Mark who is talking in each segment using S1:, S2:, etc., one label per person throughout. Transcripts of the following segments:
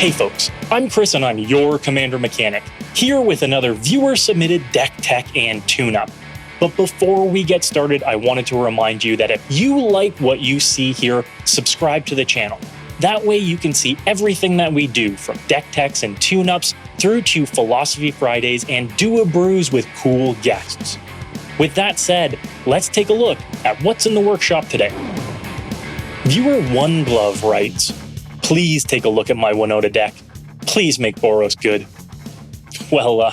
S1: Hey folks, I'm Chris and I'm your Commander Mechanic, here with another viewer-submitted deck tech and tune-up. But before we get started, I wanted to remind you that if you like what you see here, subscribe to the channel. That way you can see everything that we do, from deck techs and tune-ups through to Philosophy Fridays and do-a-brews with cool guests. With that said, let's take a look at what's in the workshop today. Viewer One Glove writes, "Please take a look at my Winota deck. Please make Boros good." Well,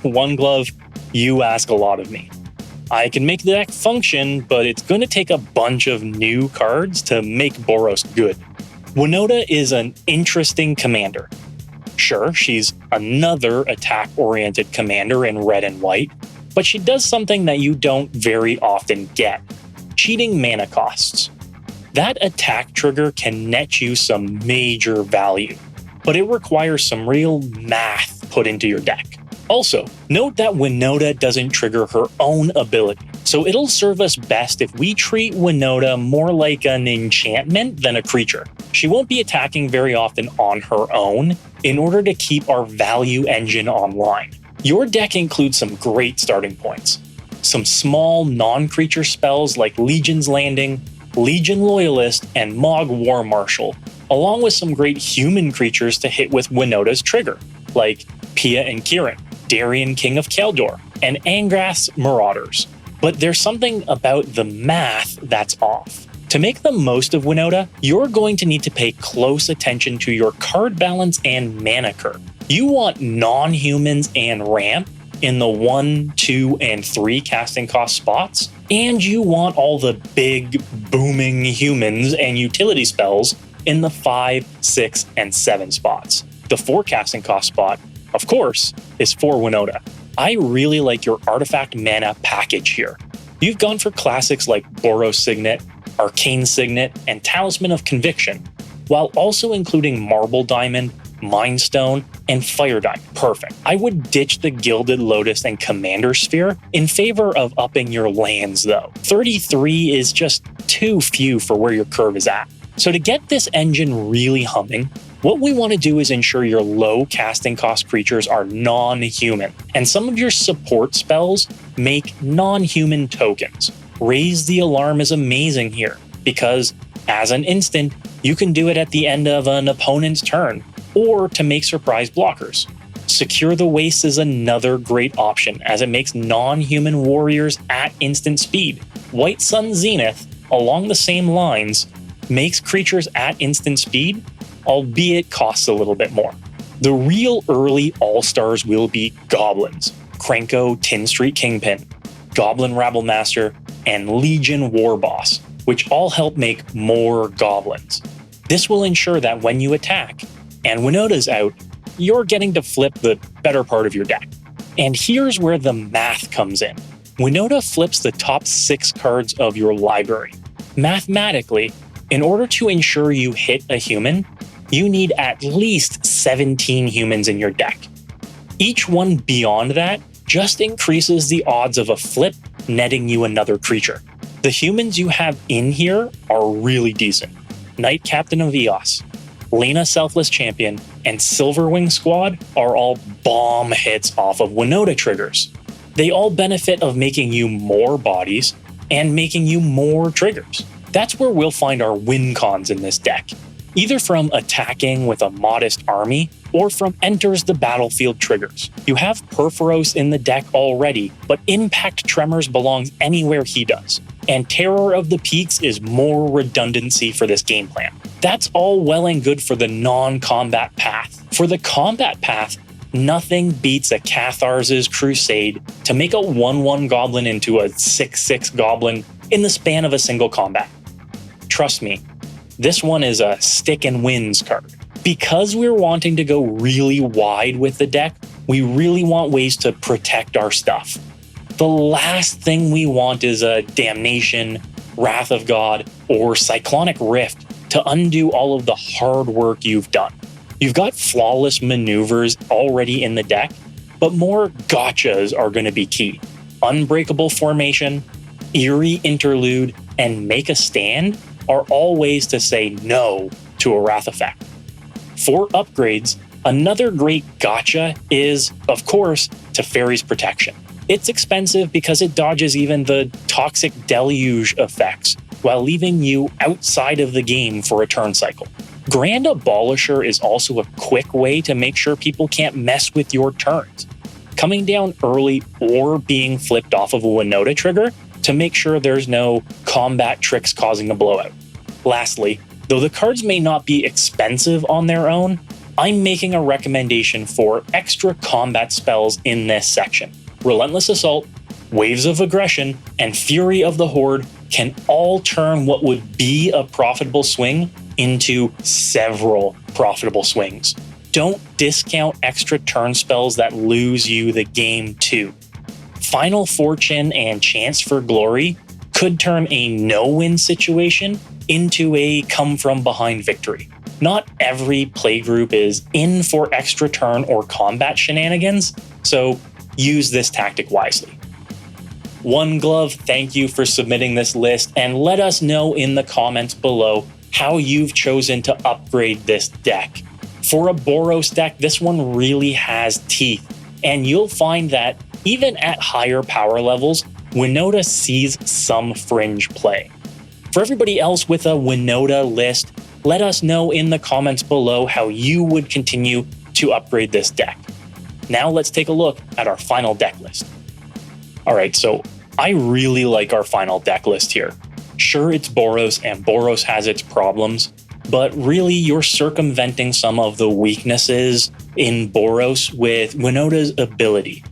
S1: One Glove, you ask a lot of me. I can make the deck function, but it's going to take a bunch of new cards to make Boros good. Winota is an interesting commander. Sure, she's another attack-oriented commander in red and white, but she does something that you don't very often get: cheating mana costs. That attack trigger can net you some major value, but it requires some real math put into your deck. Also, note that Winota doesn't trigger her own ability, so it'll serve us best if we treat Winota more like an enchantment than a creature. She won't be attacking very often on her own in order to keep our value engine online. Your deck includes some great starting points. Some small non-creature spells like Legion's Landing, Legion Loyalist, and Mog War Marshal, along with some great human creatures to hit with Winota's trigger, like Pia and Kirin, Darien King of Kaldor, and Angrath's Marauders. But there's something about the math that's off. To make the most of Winota, you're going to need to pay close attention to your card balance and mana curve. You want non-humans and ramp in the 1, 2, and 3 casting cost spots, and you want all the big, booming humans and utility spells in the 5, 6, and 7 spots. The 4 casting cost spot, of course, is for Winota. I really like your artifact mana package here. You've gone for classics like Boros Signet, Arcane Signet, and Talisman of Conviction, while also including Marble Diamond, Mind Stone, and Fire Diamond. Perfect. I would ditch the Gilded Lotus and Commander Sphere in favor of upping your lands though. 33 is just too few for where your curve is at. So to get this engine really humming, what we want to do is ensure your low casting cost creatures are non-human, and some of your support spells make non-human tokens. Raise the Alarm is amazing here, because as an instant, you can do it at the end of an opponent's turn, or to make surprise blockers. Secure the Waste is another great option, as it makes non-human warriors at instant speed. White Sun Zenith, along the same lines, makes creatures at instant speed, albeit costs a little bit more. The real early all-stars will be Goblins, Krenko Tin Street Kingpin, Goblin Rabble Master, and Legion War Boss, which all help make more goblins. This will ensure that when you attack, and Winota's out, you're getting to flip the better part of your deck. And here's where the math comes in. Winota flips the top 6 cards of your library. Mathematically, in order to ensure you hit a human, you need at least 17 humans in your deck. Each one beyond that just increases the odds of a flip netting you another creature. The humans you have in here are really decent. Knight Captain of Eos, Lena Selfless Champion, and Silverwing Squad are all bomb hits off of Winota triggers. They all benefit of making you more bodies and making you more triggers. That's where we'll find our win cons in this deck, either from attacking with a modest army or from enters the battlefield triggers. You have Perforos in the deck already, but Impact Tremors belongs anywhere he does, and Terror of the Peaks is more redundancy for this game plan. That's all well and good for the non-combat path. For the combat path, nothing beats a Cathars's Crusade to make a 1/1 goblin into a 6/6 goblin in the span of a single combat. Trust me, this one is a stick and wins card. Because we're wanting to go really wide with the deck, we really want ways to protect our stuff. The last thing we want is a Damnation, Wrath of God, or Cyclonic Rift to undo all of the hard work you've done. You've got Flawless Maneuvers already in the deck, but more gotchas are going to be key. Unbreakable Formation, Eerie Interlude, and Make a Stand are all ways to say no to a Wrath effect. For upgrades, another great gotcha is, of course, Teferi's Protection. It's expensive because it dodges even the Toxic Deluge effects while leaving you outside of the game for a turn cycle. Grand Abolisher is also a quick way to make sure people can't mess with your turns, coming down early or being flipped off of a Winota trigger to make sure there's no combat tricks causing a blowout. Lastly, though the cards may not be expensive on their own, I'm making a recommendation for extra combat spells in this section. Relentless Assault, Waves of Aggression, and Fury of the Horde can all turn what would be a profitable swing into several profitable swings. Don't discount extra turn spells that lose you the game too. Final Fortune and Chance for Glory could turn a no-win situation into a come-from-behind victory. Not every playgroup is in for extra turn or combat shenanigans, so use this tactic wisely. One Glove, thank you for submitting this list, and let us know in the comments below how you've chosen to upgrade this deck. For a Boros deck, this one really has teeth, and you'll find that even at higher power levels, Winota sees some fringe play. For everybody else with a Winota list, let us know in the comments below how you would continue to upgrade this deck. Now let's take a look at our final deck list. Alright, so I really like our final deck list here. Sure, it's Boros, and Boros has its problems, but really you're circumventing some of the weaknesses in Boros with Winota's ability.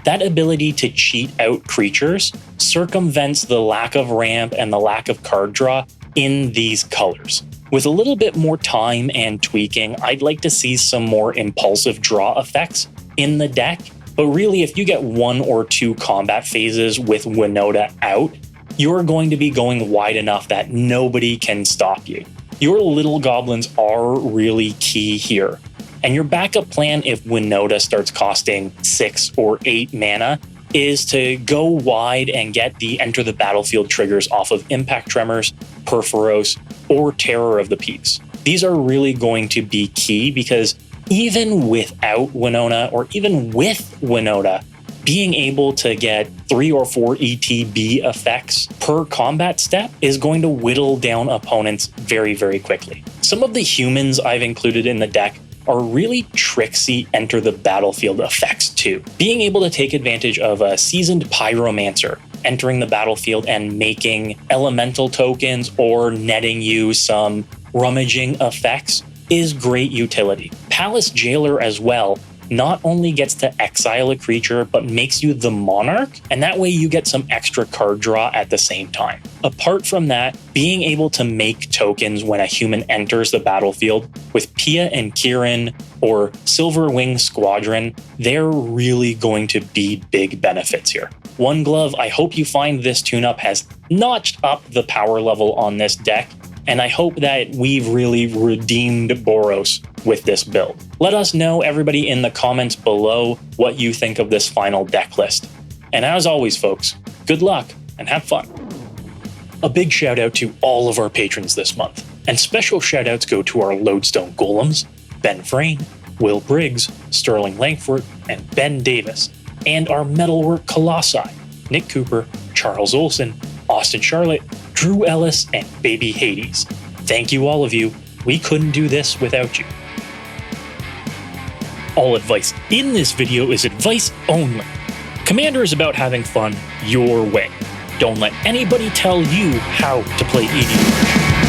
S1: That ability to cheat out creatures circumvents the lack of ramp and the lack of card draw in these colors. With a little bit more time and tweaking, I'd like to see some more impulsive draw effects in the deck, but really if you get 1 or 2 combat phases with Winota out, you're going to be going wide enough that nobody can stop you. Your little goblins are really key here. And your backup plan if Winota starts costing 6 or 8 mana is to go wide and get the Enter the Battlefield triggers off of Impact Tremors, Perforos, or Terror of the Peaks. These are really going to be key because even without Winota, or even with Winota, being able to get 3 or 4 ETB effects per combat step is going to whittle down opponents very, very quickly. Some of the humans I've included in the deck are really tricksy Enter the Battlefield effects too. Being able to take advantage of a seasoned Pyromancer entering the battlefield and making elemental tokens or netting you some rummaging effects is great utility. Palace Jailer as well not only gets to exile a creature, but makes you the monarch, and that way you get some extra card draw at the same time. Apart from that, being able to make tokens when a human enters the battlefield with Pia and Kieran or Silverwing Squadron, they're really going to be big benefits here. One Glove, I hope you find this tune-up has notched up the power level on this deck, and I hope that we've really redeemed Boros with this build. Let us know, everybody, in the comments below what you think of this final deck list. And as always, folks, good luck and have fun. A big shout out to all of our patrons this month, and special shout outs go to our Lodestone Golems, Ben Frayne, Will Briggs, Sterling Langford, and Ben Davis, and our Metalwork Colossi, Nick Cooper, Charles Olson, Austin Charlotte, Drew Ellis, and Baby Hades. Thank you, all of you. We couldn't do this without you. All advice in this video is advice only. Commander is about having fun your way. Don't let anybody tell you how to play EDH.